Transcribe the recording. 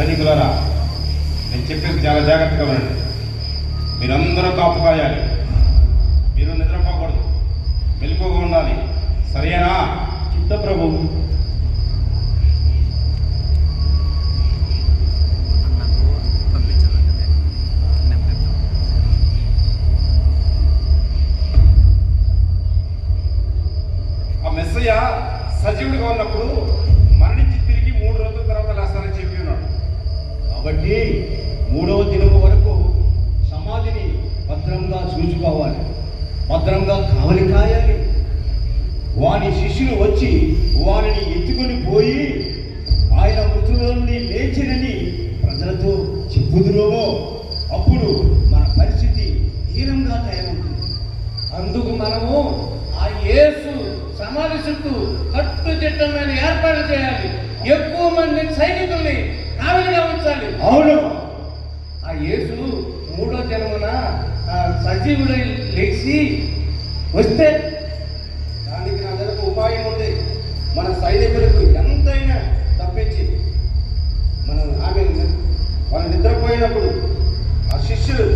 సైనికులారా, నేను చెప్పేది చాలా జాగ్రత్తగా వినండి. మీరందరూ కాపు కాయాలి. మీరు నిద్రపోకూడదు, మెలకువగా ఉండాలి. సరేనా? చిత్త ప్రభు. ఆ మెస్సయ్య సజీవుడిగా ఉన్నప్పుడు మరణించి తిరిగి 3 రోజుల తర్వాత లేస్తానని చెప్పి ఉన్నాడు. కాబట్టి 3వ దినం వరకు సమాధిని భద్రంగా చూసుకోవాలి, భద్రంగా కావలి కాయాలి. వాని శిష్యులు వచ్చి వారిని ఎత్తుకొని పోయి ఆయన మృతుల నుండి లేచినని ప్రజలతో చెప్పుదురేమో, అప్పుడు మన పరిస్థితి హీనంగా తయారవుతుంది. అందుకు మనము ఆ యేసు సమాధి చుట్టూ కట్టుదిట్టమైన ఏర్పాటు చేయాలి. ఎక్కువ మంది సైనికుల్ని కావలిగా ఉంచాలి. అవును, ఆ యేసు 3వ దినమున సజీవుడై లేచి వస్తే దానికి నా దగ్గర ఉపాయం ఉంది. మన సైనికులకు ఎంతైనా తప్పించి మనం వాళ్ళు నిద్రపోయినప్పుడు ఆ శిష్యులు